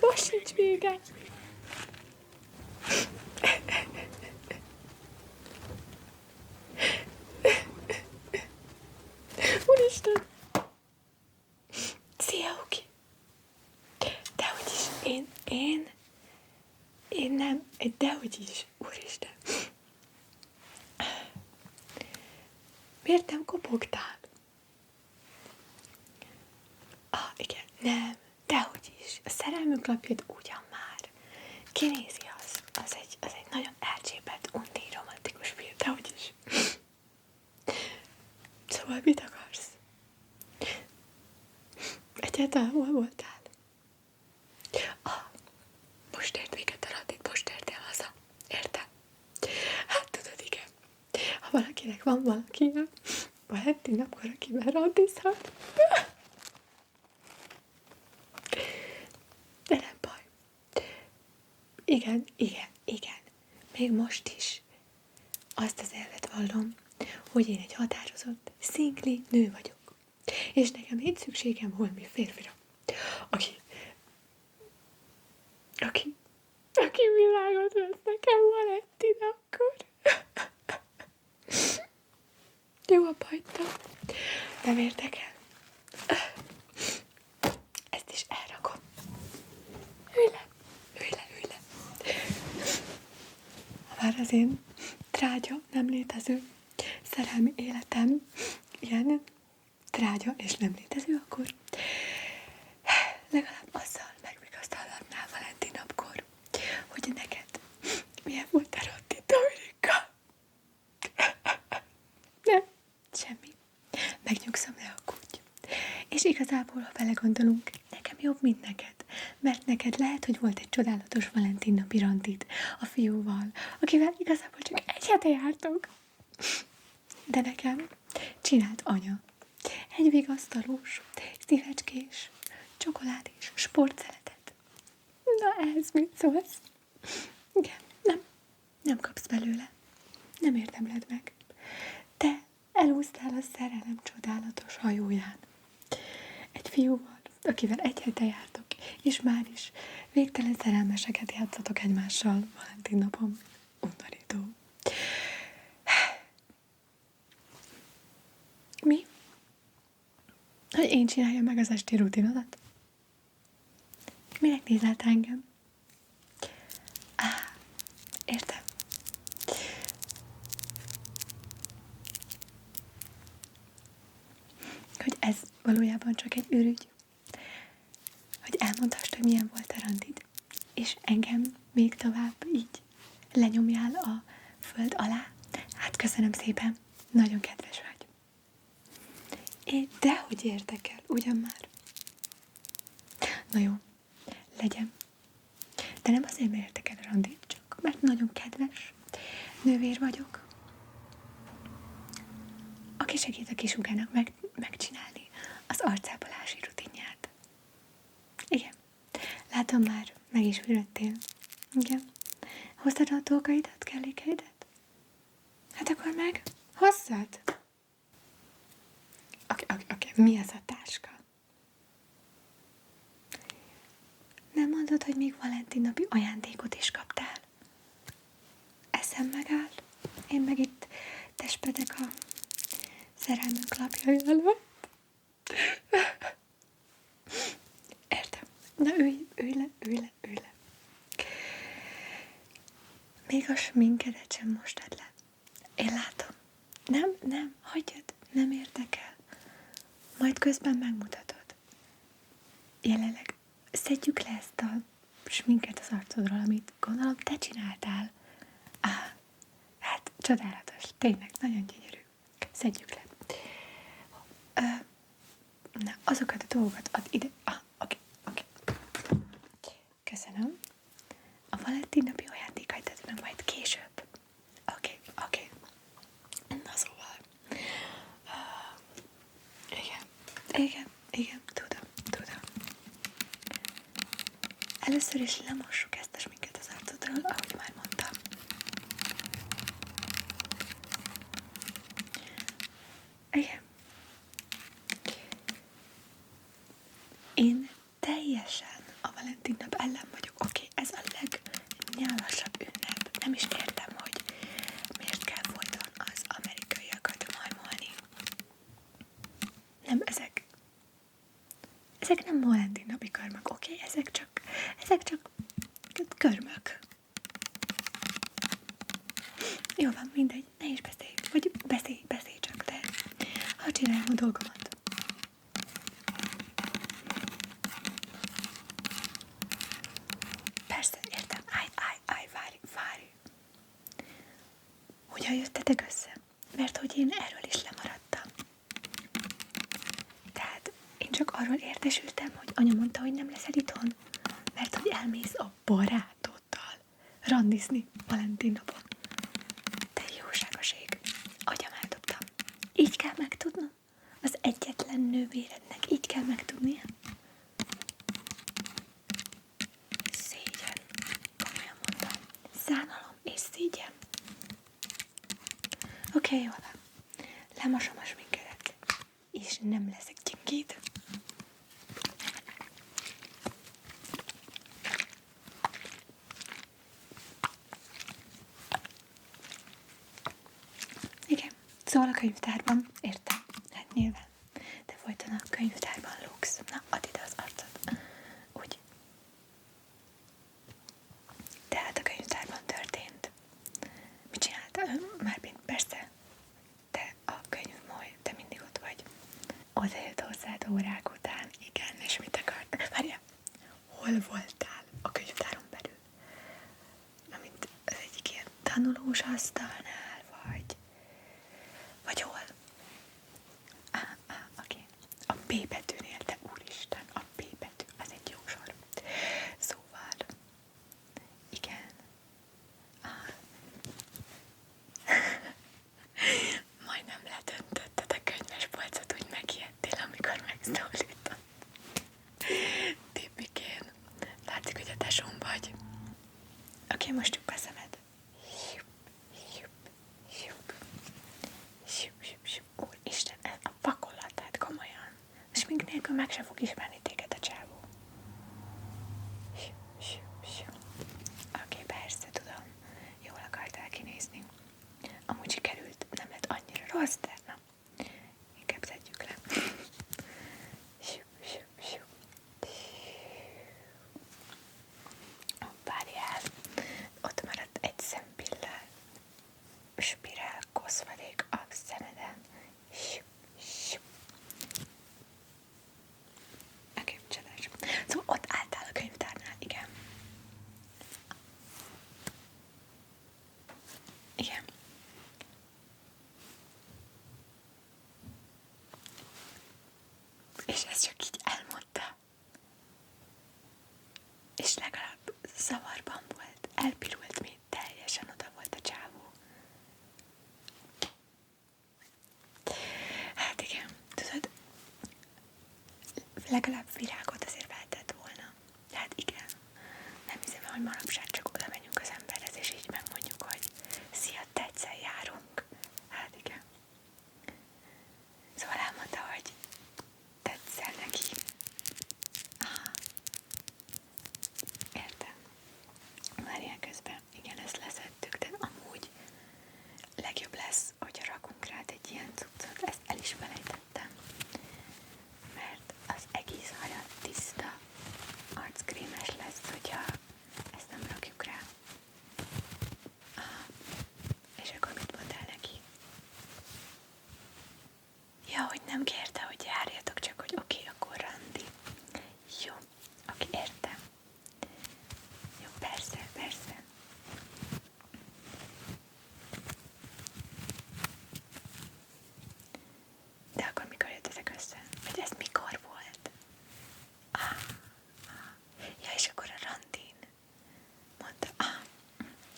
most sincs vége. Úristen! Szia, Uki! Dehogy is, én nem, dehogy is, úristen. Miért nem kopogtál? Igen, nem, dehogy is. A szerelmünk lapját ugyan már. Kinézi az? Az egy nagyon elcsépelt, undi, romantikus film, dehogy is. Szóval mit akarsz? Egyáltalán hol voltál? Most ért véget a randit, most értél haza. Értem? Hát tudod, igen. Ha valakinek van valaki, Valentin napkor, akivel randizhat. De nem baj. Igen. Még most is azt az elvet vallom, hogy én egy határozott, szingli nő vagyok. És nekem nincs szükségem holmi férfira, aki világot vesz nekem Valentin akkor. Jó, abba hagytam. Nem érdekel. Ezt is elrakom. Ülj le. Ha már az én trágya, nem létező szerelmi életem ilyen trágya és nem létező, akkor legalább azzal megvigasztalhatnál Valentin napkor, hogy neked milyen volt a randi Dominikkal. Nem, semmi. Megnyugszom, ne aggódj. És igazából, ha belegondolunk, nekem jobb, mint neked. Mert neked lehet, hogy volt egy csodálatos Valentin napi randid a fiúval, akivel igazából csak egy hete jártok. De nekem csinált anya egy vigasztalós, szívecskés, csokoládés, sportszeletet. Na ehhez mit szólsz? Igen, nem kapsz belőle. Nem érdemled meg. Te elúsztál a szerelem csodálatos hajóján. Egy fiúval, akivel egy hete jártok, és már is végtelen szerelmeseket játszatok egymással Valentin napon. Undorító. Mi? Hogy én csináljam meg az esti rutinodat? Minek nézel te engem? Értem. Hogy ez valójában csak egy ürügy. Hogy elmondhast, hogy milyen volt a randid. És engem még tovább így lenyomjál a föld alá. Hát köszönöm szépen. Nagyon kedves vagy. Dehogy érdekel, ugyan már. Na jó, legyen. De nem azért, mert érdekel a randit, csak mert nagyon kedves nővér vagyok, aki segít a kisugának megcsinálni az arcápolási rutinját. Igen, látom már, meg is fürödtél. Igen. Hoztad a dolgaidat, kellékeidet? Hát akkor meg hozzad. Oké, mi ez a táska? Nem mondod, hogy még Valentin napi ajándékot is kaptál? Eszem megáll. Én meg itt testpedek a szerelmünk lapjai előtt. Értem. Na ülj le. Még a sminkedet sem mostad le. Én látom. Nem, hagyjad. Nem érdekel. Majd közben megmutatod. Jelenleg szedjük le ezt a sminket az arcodról, amit gondolom te csináltál. Hát csodálatos. Tényleg, nagyon gyönyörű. Szedjük le. Na, azokat a dolgokat add ide. Oké. Köszönöm. A Valentin napi ajándékait tedd meg majd később. Oké. Na szóval. Igen, tudom. Először is lemossuk ezt a sminket az arcodról, ahogy már mondtam. Igen. Én teljesen a Valentin nap ellen vagyok. Oké, ez a legnyálasabb ünnep. Nem is értem, hogy miért kell folyton az amerikaiakat majmolni. Nem, ezek nem Valentin napi körmök, oké? Ezek csak körmök. Jó van, mindegy, ne is beszélj. Vagy beszélj csak, de ha csináljam a dolgomat. Persze, értem. Várj. Hogyan jöttetek össze? Mert hogy én erről is lemaradtam. Tehát én csak arról értesültem, hogy anya mondta, hogy nem leszel itthon, mert hogy elmész a barátoddal randizni Valentin napon. Te jóságos ég. Agyam eldobtam. Így kell megtudnom? Az egyetlen nővérednek így kell megtudnia? Szégyen. Komolyan mondtam. Szánalom és szégyen. Oké, jól van. Lemosom a sminkedet. És nem leszek gyengéd. Igen, szóval a könyvtárban, értem, hát nyilván, de folyton a könyvtárban lógsz. Na, add ide az arcod. Úgy. Tehát a könyvtárban történt. Mit csináltál? Mármint persze, te a könyvmoly, te mindig ott vagy. Odajött hozzád órák után, igen, és mit akart? Várjál, hol voltál a könyvtáron belül? Amint az egyik ilyen tanulós asztalnál, vagy hol? Oké. A P betűnél, te úristen, a P betű, az egy jó sor. Szóval, igen. Majdnem ledöntötted a könyvespolcot, úgy megijedtél, amikor megszólított. Tippikén. Látszik, hogy a tesóm vagy. Oké, most csukd a szemed. Úristen, a pakolatát komolyan. Smink nélkül meg se fog ismerni téged a csávó. Oké, persze, tudom. Jól akartál kinézni. Amúgy sikerült, nem lett annyira rossz, de na, inkább szedjük le. Várjál, ott maradt egy szempillel, spirál koszvalék a szemeden. Oké, csodás. Szóval ott álltál a könyvtárnál, igen. Igen. És ez csak így elmondta. És legalább zavarban volt, elpirult, mi teljesen oda volt a csávó. Hát igen, tudod, legalább virágot azért feltett volna. Hát igen, nem hiszem, hogy manapság csak oda menjünk az emberhez, és így megmondjuk, hogy szia, tetszel, járunk. Hát igen. Szóval elmondta, hogy tetszel neki. Aha. Értem. Várjál közben. Igen, ezt leszettük, de amúgy legjobb lesz, hogyha rakunk rád egy ilyen cuccot. Ezt el is felejtettem. Mert az egész hajad tiszta arckrémes lesz, hogyha ezt nem rakjuk rá. Aha. És akkor mit mondtál neki? Ja, hogy nem kérte, hogy járjatok, csak hogy oké, akkor randi. Jó, oké, értem. Jó, persze. De akkor mikor jöttetek össze? Vagy ez mikor volt? Ja, és akkor a randin mondta,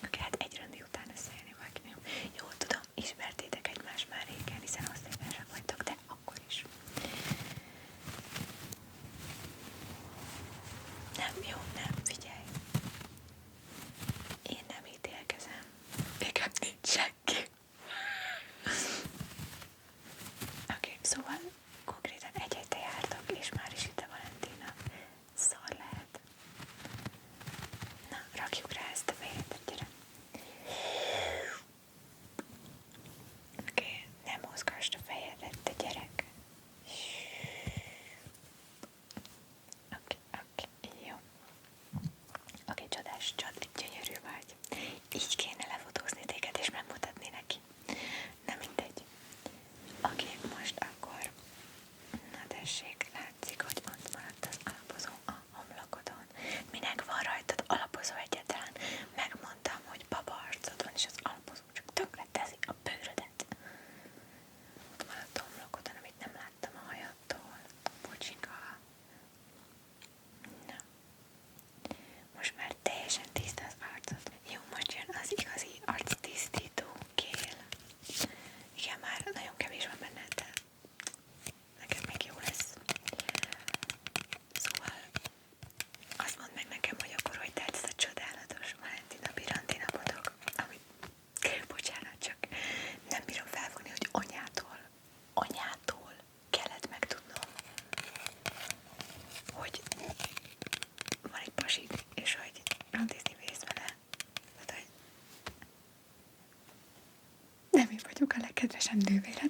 oké, hát egy randi után összejönni valakinek. Jó, tudom, ismertétek egymást már régen, hiszen osztálytársak vagytok, de akkor is. Nem, jó, nem, figyelj. Én nem ítélkezem. Nekem nincs senki. Oké, szóval konkrétan egy te jártak, és már is itt a Valentin nap. Szar lehet.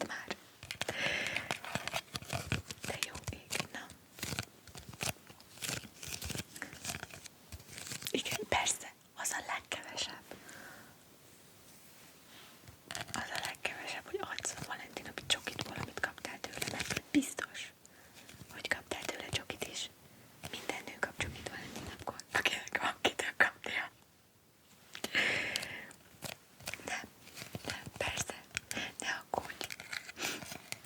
volt már. De jó ég, na. Igen, persze, az a legkevesebb. Az a legkevesebb, hogy adsz a Valentin napi csokit, valamit kaptál tőle, mert biztos, hogy kaptál tőle csokit is. Minden nő kap csokit Valentin napkor, akinek van kitől kapnia. Nem, persze, ne aggódj.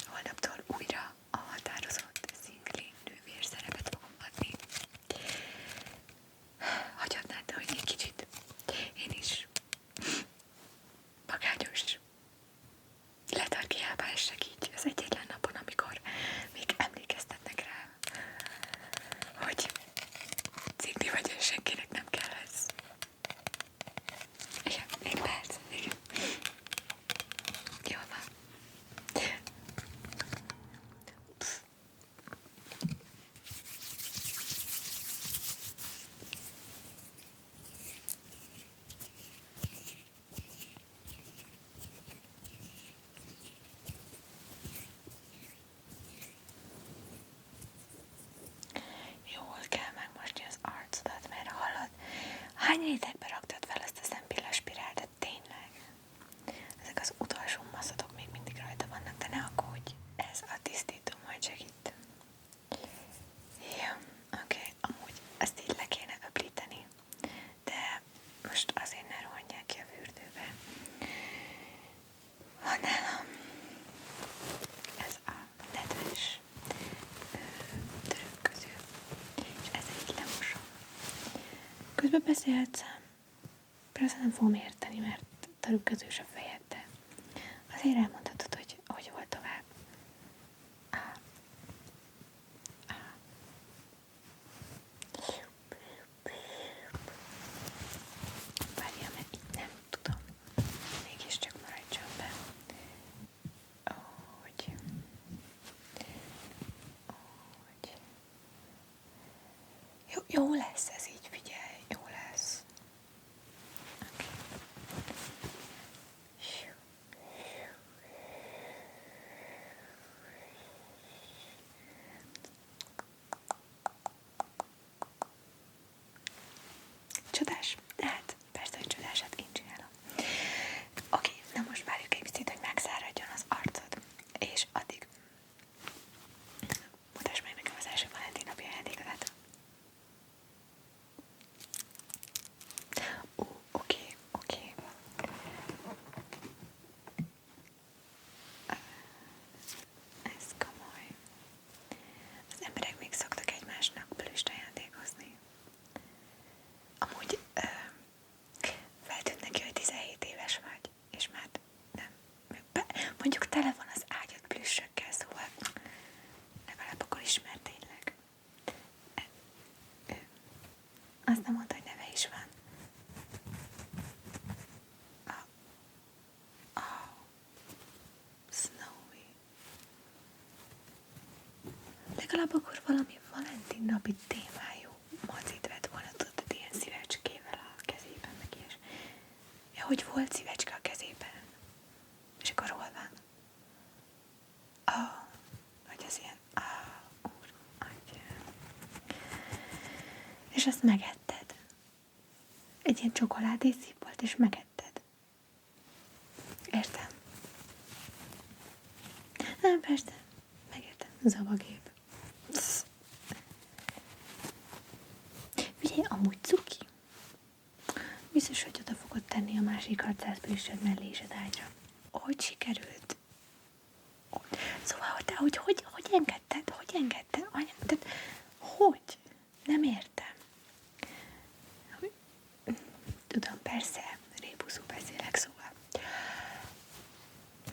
Holnaptól újra a határozott szingli nővér szerepet fogom adni. Hagyhatnád, hogy egy kicsit én is magányos letargiálásnak így az egyetlen napon, amikor még emlékeztetnek rá, hogy szingli vagy, és senkinek nem kell ez. Igen, egy perc, igen. Jól van. Jól kell megmosni az arcodat, mert hallod, hány rétegbe raktad fel ezt a szempilla spirált, de tényleg. Ezek az utolsó maszatok még mindig rajta vannak, de ne aggódj, ez a tisztító majd segít. Jó, oké, amúgy ezt így le kéne öblíteni, de most azért ne rohanják ki a fürdőbe. Van nálam ez a nedves törökköző, és ezzel így lemosom. Közben beszélhetsz, persze nem fogom érteni, mert törökközős a fejed, de azért elmondhatod, hogy volt tovább. Várjál, mert így nem tudom. Mégiscsak maradjon be. Úgy. Jó lesz ez így, figyelj. Jó lesz. Csodás? Hát, persze, hogy csodás, hát én csinálom. Oké, na most várjuk egy picit, hogy megszáradjon az arcod, és addig mutasd meg nekem az első Valentin napi ajándékodat. Oké. Ez komoly. Az emberek még szoktak egymásnak plüst ajándékozni. Amúgy feltűnt neki, hogy 17 éves vagy, és már nem. Mondjuk tele van az ágyad plüssökkel, szóval legalább akkor ismer tényleg. Azt nem mondta, hogy neve is van. Snowy. Legalább akkor valami Valentin napi témájú macit vett volna, tudod, ilyen szívecskével a kezében, meg ilyes. Ja, hogy volt szívecske a kezében. És akkor hol van? Hogy az ilyen, úr, atyám. És azt megetted. Egy ilyen csokoládé szív volt, és megetted. Értem? Nem, persze. Megértem. Zavagép. Figyelj, amúgy cuki. Biztos, hogy oda fogod tenni a másik 600 plüssöd mellé is az ágyra. Hogy sikerült? Szóval, hogy engedted? Hogy engedted? Tehát, hogy? Nem értem. Tudom, persze, rébuszú beszélek, szóval.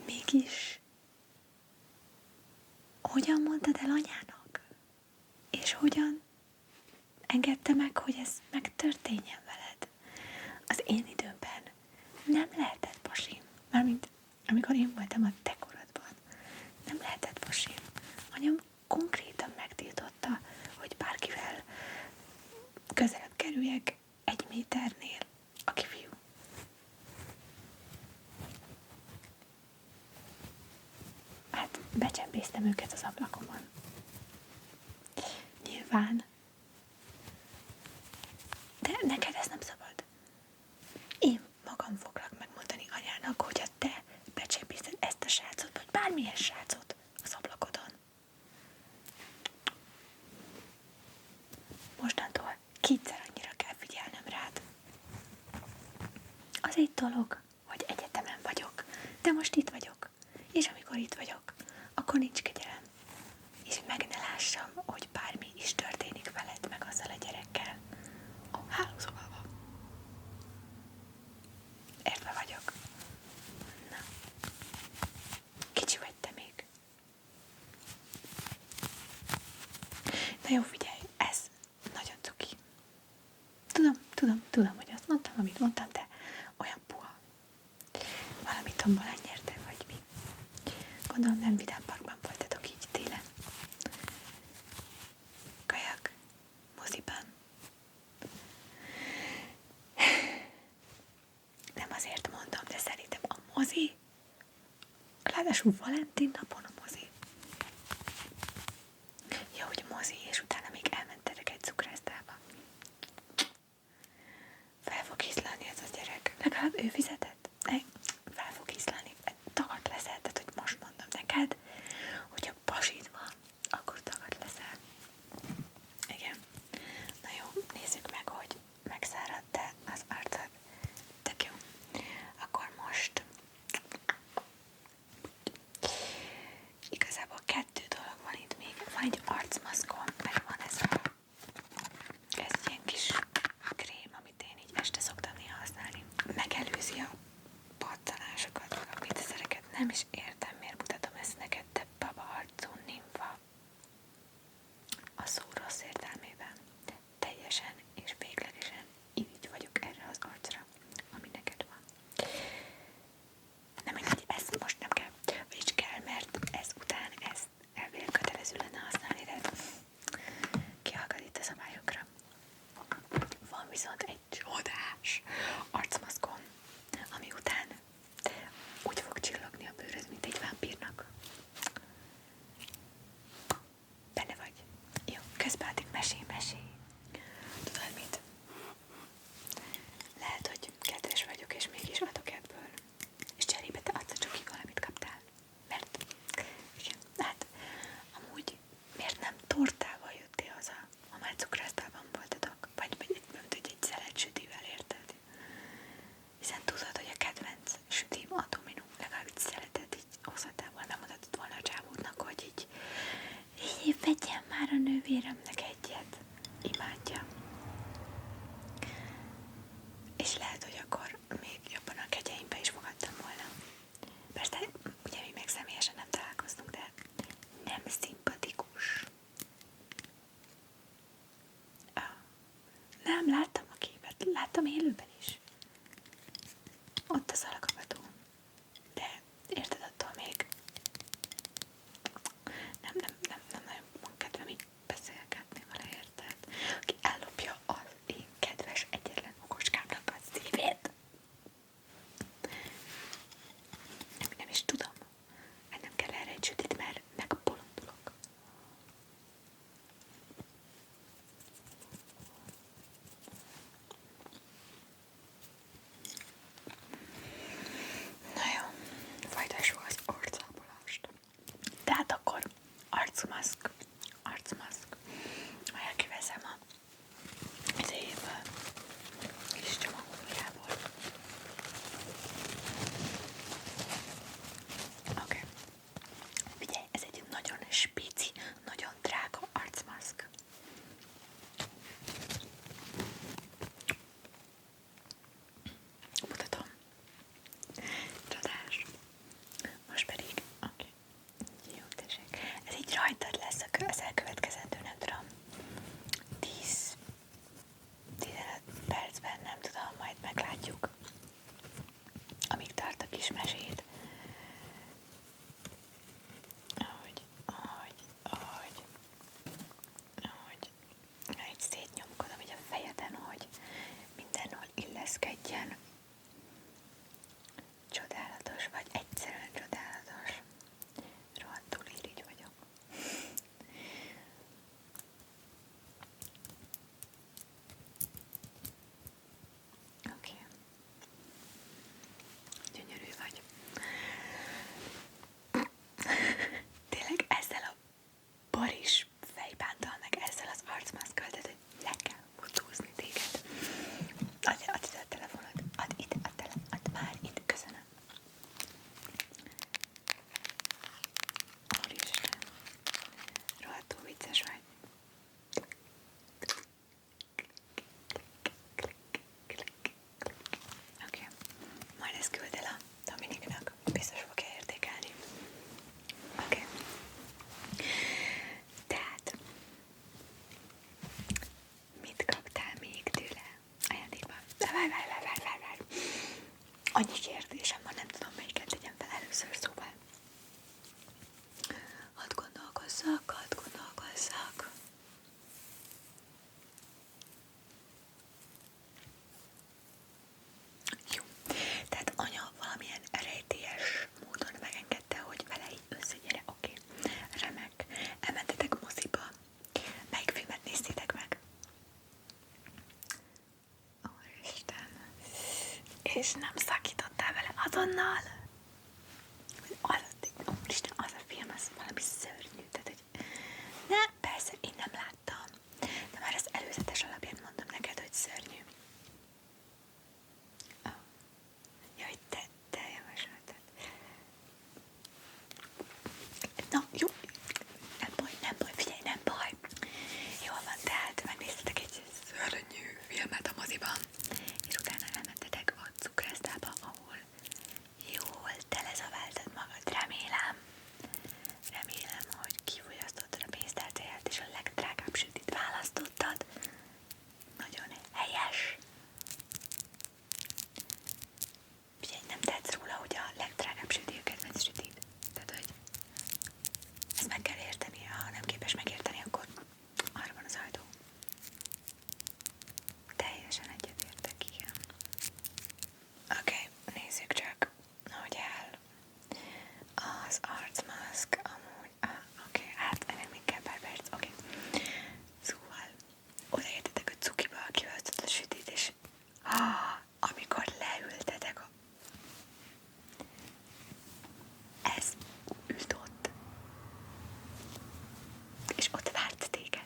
Mégis, hogyan mondtad el anyának? És hogyan engedte meg, hogy ez megtörténjen veled? Az én időmben nem lehetett pasim. Mármint, amikor én voltam a te korodban, nem lehetett pasim. Anyám konkrétan megtiltotta, hogy bárkivel közelebb kerüljek 1 méternél, aki fiú. becsempésztem őket az ablakomon. Nyilván. De neked ez nem szabad. Én magam foglak megmondani anyának, hogy a te becsempészed ezt a srácot, vagy bármilyen srácot az ablakodon. Mostantól 2-szer annyira kell figyelnem rád. Az egy dolog, hogy egyetemen vagyok, de most itt vagyok. És amikor itt vagyok, akkor nincs kegyelem. És meg ne lássam, hogy bármi is történik veled, meg azzal a gyerekkel. A hálószobában. Értve vagyok. Na. Kicsi vagy te még. Na jó, figyelj, ez nagyon cuki. Tudom, hogy azt mondtam, amit mondtam, de olyan puha. Valami tombolán nyerte, vagy mi. Gondolom nem Vidám Parkban voltatok így télen. Kajak, moziban. Nem azért mondom, de szerintem a mozi, ráadásul Valentin napon a mozi. Ja, hogy mozi, és utána még elmentetek egy cukrászdába. Fel fog iszlani ez a gyerek. Legalább ő fizetett. Fel fog iszlani. Tagad leszel, tehát hogy most mondom neked, hogyha pasid van, akkor tagad leszel. Igen. Na jó, nézzük meg, hogy megszáradt-e az arcod. Tök jó. Akkor most igazából 2 dolog van itt még. Van egy arcmaszkom, meg van ez egy ilyen kis krém, amit én így este szoktam néha használni. Megelőzi a pattanásokat, a viccszereket. Nem is értem, miért mutatom ezt neked, te baba arcú nimfa. A szó rossz értelmében. Teljesen és véglegesen így vagyok erre az arcra, ami neked van. Nem mindegy, ezt most nem kell. Vagyis kell, mert ez után ezt elvileg kötelező lenne használni, de kihallgat itt a szabályokra. Van viszont egy csodás arcmaszkom, ami után úgy fog csillogni a bőröd, mint egy vámpírnak. Benne vagy? Jó, közben addig mesélj. Tudod mit? Lehet, hogy kedves vagyok, és mégis adok ebből. És cserébe te adsz csak ki valamit kaptál. Mert, igen, hát amúgy miért nem tortával jöttél haza, ha már cukrásztában voltatok? Vagy egy szelet sütivel, érted? Hiszen tudod, hogy a kedvenc sütim a Domino, legalább egy szeletet így hozhatából megmutatod volna a csávódnak, hogy így vegyen már a nővéremnek egyet. Imádja. És lehet, hogy akkor még jobban a kegyeimbe is fogadtam volna. Persze, ugye mi meg személyesen nem találkoztunk, de nem szimpatikus. Nem, láttam a képet, láttam élőben is. Ott a szalagapató. De érted, attól még nem nagyon van kedvem így beszélgetni vele, érted? Aki ellopja az én kedves egyetlen okoskámnak a szívét. Nem is tudom. Nem kell erre egy sütit, mert megbolondulok. Na jó, folytassuk az arcápolást. Tehát akkor arcmaszk. Majd kiveszem a izéből, kis csomagoljából. Oké. Figyelj, ez egy nagyon spéci, nagyon drága arcmaszk. Mutatom. Csodás. Most pedig, oké. Jó, tessék. Ez így rajtad lesz az elkövetkezendő, nem tudom, 10-15 percben, nem tudom, majd meglátjuk. Amíg tart a kis meséd. Ahogy így szétnyomkodom így a fejeden, hogy mindenhol illeszkedjen. Csodálatos, vagy egyszerűen csodálatos. Rohadtul annyi kérdésem van, nem tudom melyiket tegyem fel először, szóval. Hadd gondolkozzak. Jó, tehát anya valamilyen rejtélyes módon megengedte, hogy vele így összegyere, oké. Remek. Elmentetek moziba. Melyik filmet néztétek meg? Úristen. És nem szakítottál vele azonnal? Úristen, az a film, az valami szörnyű. Tehát, hogy persze, én nem láttam. De már az előzetes alapján mondom neked, hogy szörnyű. Jaj, te javasoltad. Na, jó. Nem baj, figyelj, nem baj. Jól van, tehát megnéztetek egy szörnyű filmet a moziban, és utána elmentetek a cukrászdába, ahol jól telezaváltad magad, remélem, hogy kifogyasztottad a pénztárcáját, és a legdrágább sütit választottad. Nagyon helyes. Figyelj, nem tehetsz róla, hogy a legdrágább süti a kedvenc sütid. Tehát, hogy ezt meg kell érteni, ha nem képes megérteni, akkor arra van az ajdó. Teljesen egyetértek, igen. Oké, nézzük csak, hogy áll az arcmaszk amúgy. Oké, hát ennek még kell pár perc, oké. Szóval, odaértetek a cukiba, kiválasztott a sütit, és amikor leültetek ez ült ott, és ott várt téged.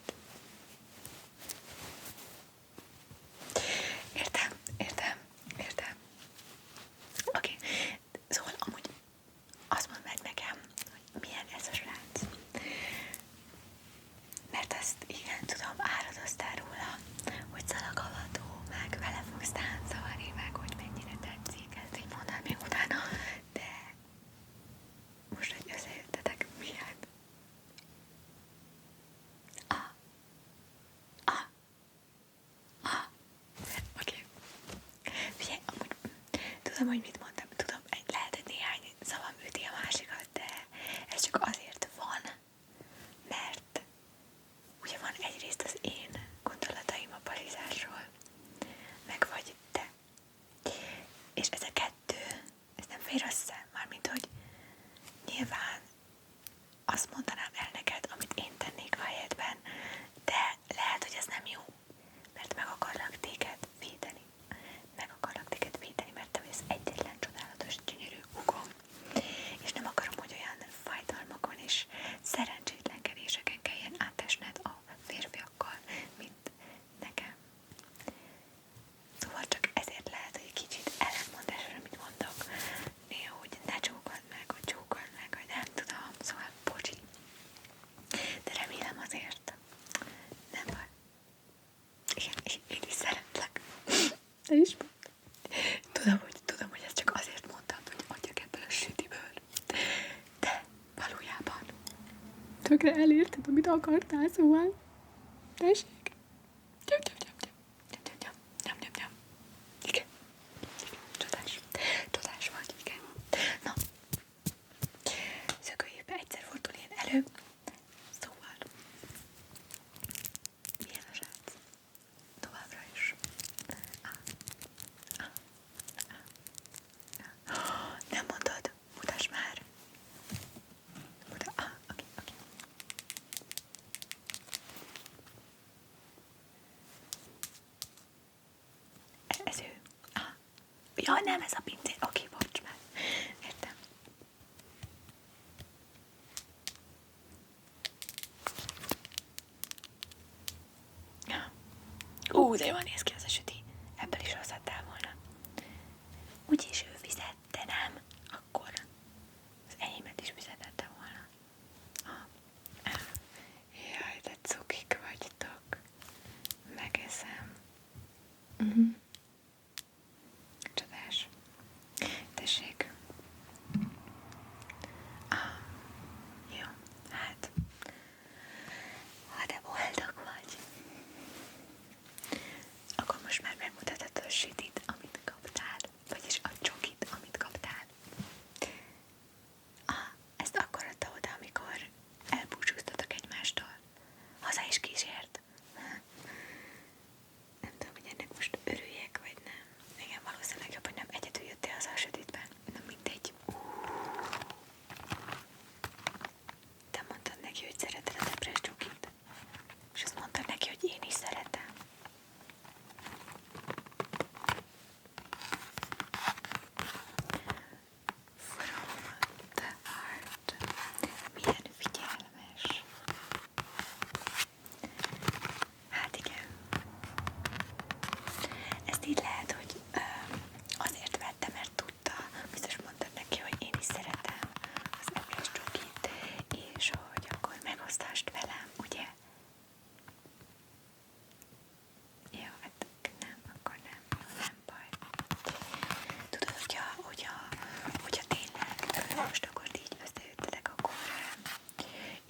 Értem. Oké, szóval amúgy azt mondd meg nekem, hogy milyen ez a srác. Mert azt igen, tudom, áradoztál róla, hogy szalagavató, meg vele fogsz táncolni, meg hogy mennyire tetszik, ezt így mondd még utána, de most, hogy összejöttetek, milyen? Oké. Figyelj, amúgy tudom, hogy mit mondtam, tudom, lehet, hogy néhány szavam üti a másikat, de ez csak azért van, mert ugye van egyrészt az én gondolataim a palizásról, meg vagy te. És ez a kettő, ez nem fér össze, mármint, hogy nyilván azt mondanám el neked, amit én tennék a helyedben, de lehet, hogy ez nem jó, mert meg akarlak téged védeni, mert te vagy az egyetlen csodálatos, gyönyörű húgom, és nem akarom, hogy olyan fájdalmakon és szerencsétlenkedéseken kelljen átesned a férfiakkal, mint nekem. Szóval csak ezért lehet, hogy egy kicsit ellentmondásra, amit mondok, néha, hogy ne csókold meg, hogy nem tudom, szóval bocsi. De remélem azért. Nem baj. Igen, én is szeretlek. Te is mondtad. Tudom, hogy ezt csak azért mondtad, hogy adjak ebből a sütiből. De valójában tökre elérted, amit akartál, szóval. Tessék. Nyom. Igen. Csodás vagy, igen. Na. Szökőjébe egyszer fordul én elő. Szóval. Milyen a srác? Továbbra is. Nem mondod? Mutasd már. Oké. Ez ő. Jaj, nem, ez a pincér. Oké, bocs már. Értem. De jól néz ki az a süti. Ebből is hozhattál volna. Úgyis ő fizette, nem? Akkor az enyémet is fizetette volna. Jaj, de cukik vagytok. Megeszem. Csodás. Tessék. Jó, hát. Ha de boldog vagy. Akkor most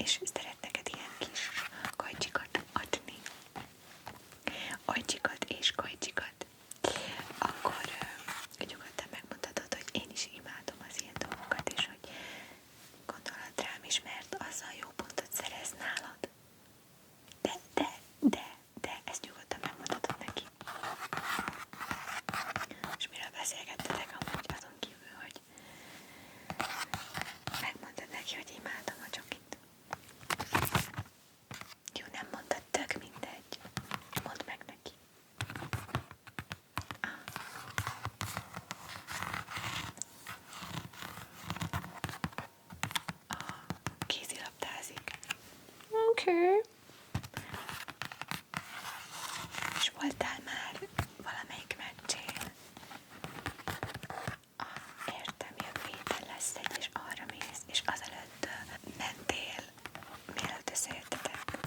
és szeret neked ilyen kis kajcsikat adni, ajcsikat és kajcsikat, akkor nyugodtan megmutatod, hogy én is imádom az ilyen dolgokat, és hogy gondolod rám is, mert azzal jó pontot szerez nálad. De, ezt nyugodtan megmutatod neki. És miről beszélgettetek amúgy azon kívül, hogy megmondtad neki, hogy imádom a csokit. Jó, nem mondtad, tök mindegy. Mondd meg neki. Kézilabdázik. Oké. És voltál már valamelyik meccsén? Értem, jövő héten lesz egy, és arra mész, és azelőtt mentél, mielőtt összejöttetek.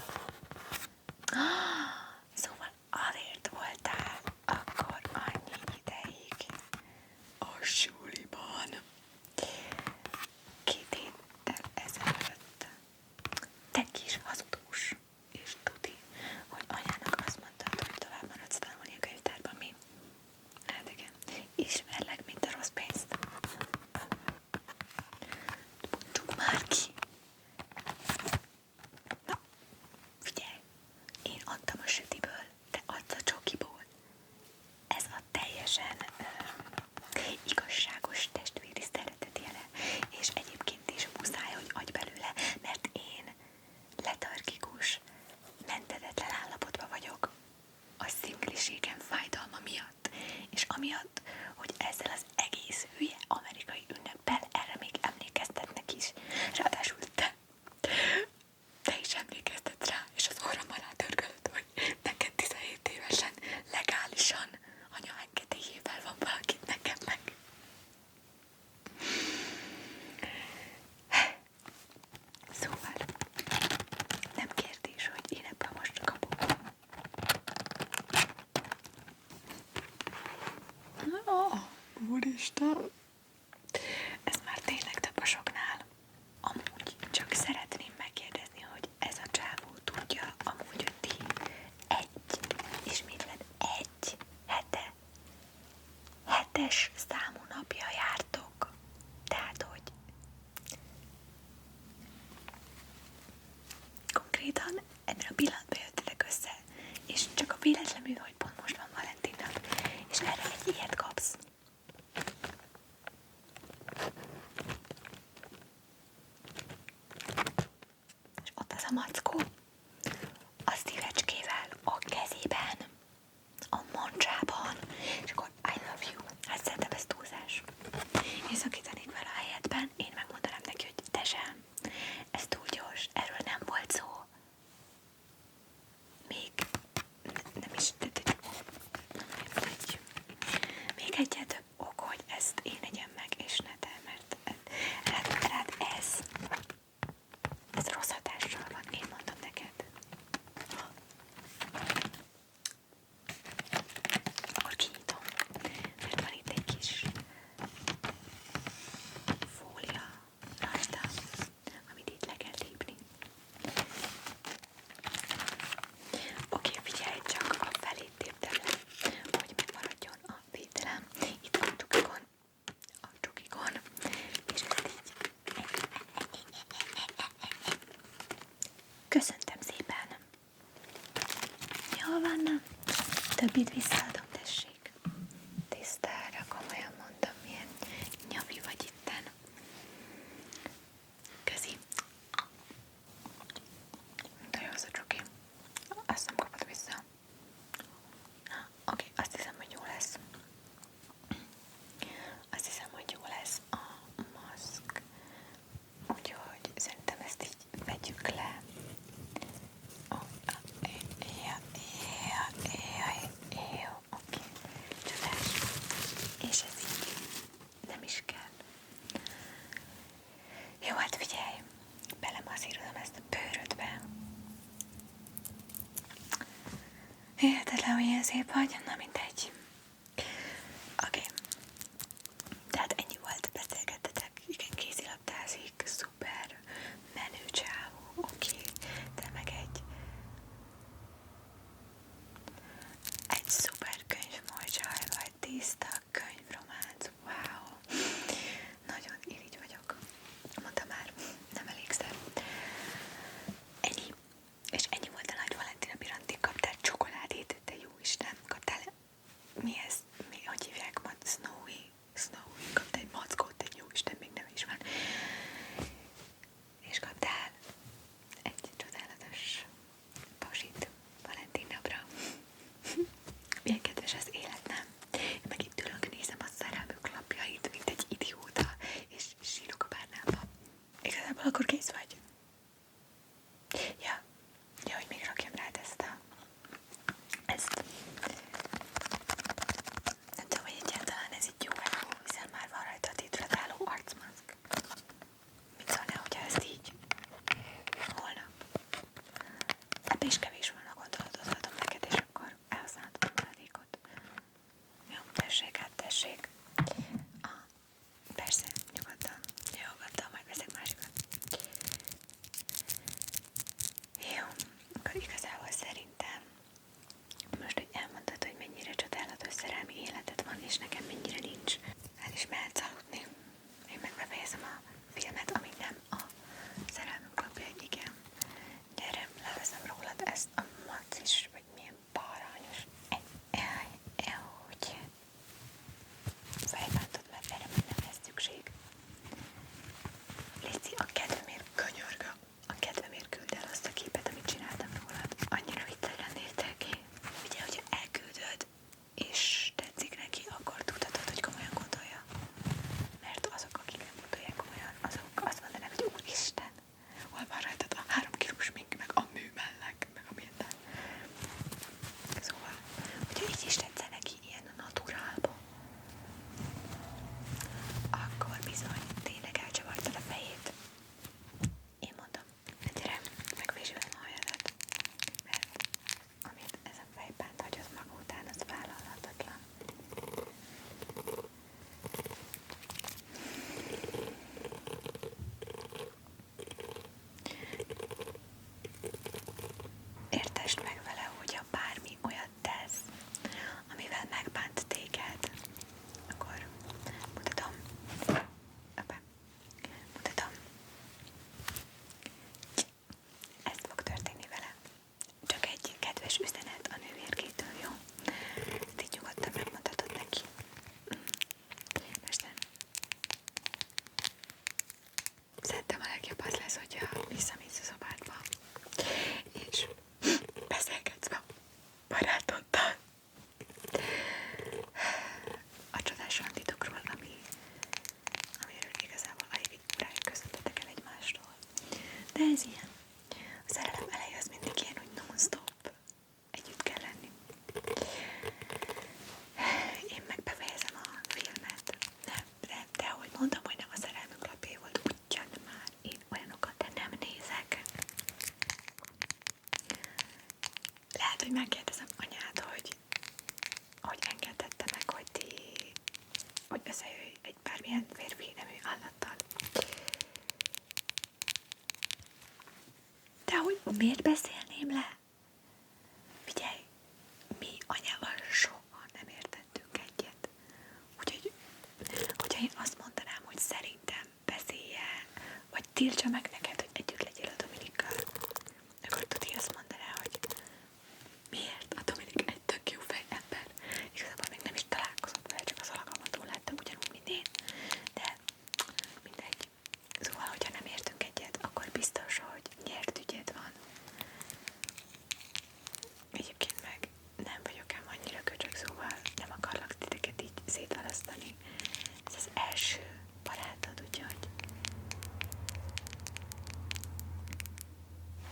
Szóval azért voltál akkor annyi ideig a suliban. 2 héttel ezelőtt. Te kis hazudós, és tuti, hogy anyának azt mondtad, hogy tovább maradsz tanulni a könyvtárban, mi? Hát igen, ismerlek, mint a rossz pénzt. Mondjuk már ki. Na, figyelj, én adtam a sütiből, te adsz a csokiból. Ez a teljesen igazságos testvéri szeretet jele, és egyébként is muszáj, hogy adj belőle, mert én letargikus, mentedetlen állapotban vagyok a szingliségem fájdalma miatt, és amiatt, hogy ezzel az egész hülye amerikai ünneppel erre még emlékeztetnek is. Ráadásul te is emlékeztet rá, és az orrom alá törgölöd, hogy neked 17 évesen legálisan anya engedélyével van valakit, nekem meg. Szóval nem kérdés, hogy én ebből most kapok. Úristen! Ez már tényleg több a soknál. Amúgy csak szeretném megkérdezni, hogy ez a csávó tudja amúgy, hogy ti ismétled egy hetes számú napja jártok. Tehát, hogy konkrétan ebben a pillanatban jöttetek össze, és csak a véletlenül, hogy pont most van Valentin nap, és erre egy ilyet kapsz. És ott az a mackó, a szívecskével a kezében, a mancsában, és akkor I love you. Hát szerintem ez túlzás. Én szakítanék vele a helyetben, én megmondanám neki, hogy te sem. Ez túl gyors, erről nem volt szó. Még nem is, még egyet több ok, hogy ezt én egyem meg, és ne te, mert rád ez rossz hatással van, én mondom neked. Akkor kinyitom, mert van itt egy kis fólia rajta, amit itt le kell lépni. Oké, figyelj, csak a felét téptem le, hogy megmaradjon a védelem. Itt a csokikon, és ezt így. Köszöntem szépen. Jól van, nem? Többit visszaadom, tessék. Tisztára, komolyan mondom, milyen nyavi vagy itten. Közi. De jó az a csoki. Azt nem kapod vissza. Oké, azt hiszem, hogy jó lesz. Azt hiszem, hogy jó lesz a maszk. Úgyhogy szerintem ezt így vegyük le. Oké. Csodás. És ez így nem is kell. Jó, hát figyelj. Belemaszírozom ezt a bőrödbe. Hihetetlen, hogy ilyen szép vagy. Na mindegy. Oké. Tehát ennyi volt, beszélgettetek. Igen, kézilabdázik. Szuper. Menő csávó. A szerelem eleje az mindig ilyen, hogy non-stop. Együtt kell lenni. Én meg befejezem a filmet. Nem, de ahogy mondtam, hogy nem a szerelmük lapé volt, ugyan már én olyanokat nem nézek. Lehet, hogy megkérdezem anyát, hogy engedette meg, hogy összejöjj egy bármilyen férfi nemű állattal. De hogy miért beszélném le? Figyelj, mi anyával soha nem értettünk egyet. Úgyhogy, hogyha én azt mondanám, hogy szerintem beszélje, vagy tiltsa meg neked, hogy együtt legyél a Dominikkal, akkor Tudi azt mondaná, hogy miért? A Dominik egy tök jó fej ember. Igazából még nem is találkozott vele, csak az alkalmaton láttam ugyanúgy, mint én. De mindegy. Szóval, hogyha nem értünk egyet, akkor biztos, hogy nyert ügyed van. Egyébként meg nem vagyok ám annyira köcsög, szóval nem akarlak titeket így szétválasztani. Ez az első barátod, úgyhogy...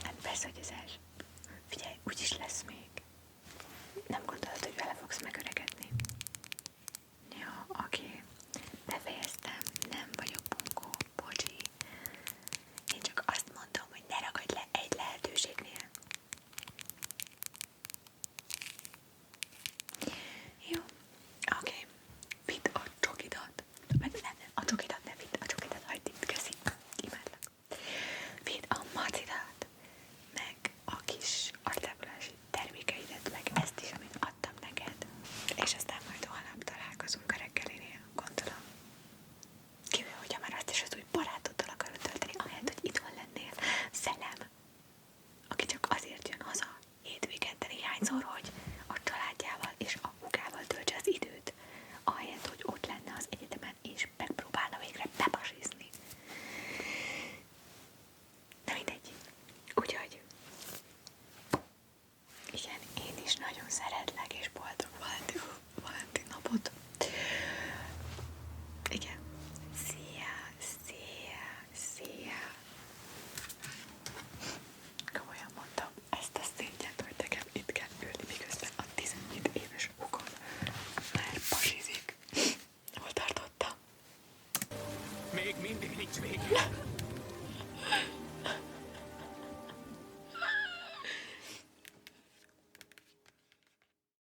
Hát persze, hogy az első. Figyelj, úgyis lesz még. Nem gondolod, hogy vele fogsz megöregedni? Jó, oké. Befejeztem. Nem vagyok bunkó, bocsi. Én csak azt mondom, hogy ne ragadj le egy lehetőségnél. Jó, oké. Vidd a csokidat. Meg nem, a csokidat ne vidd. A csokidat hagyd itt, köszi. Imádlak. Vidd a macidat, meg a kis arcápolási termékeidet, meg ezt is, amit adtam neked. És aztán majd holnap találkozunk a reggelinél, gondolom. Kívül, hogyha már azt is az új barátoddal akarod tölteni, ahelyett, hogy itthon lennél. Szelem, aki csak azért jön haza hétvégente néhányszor,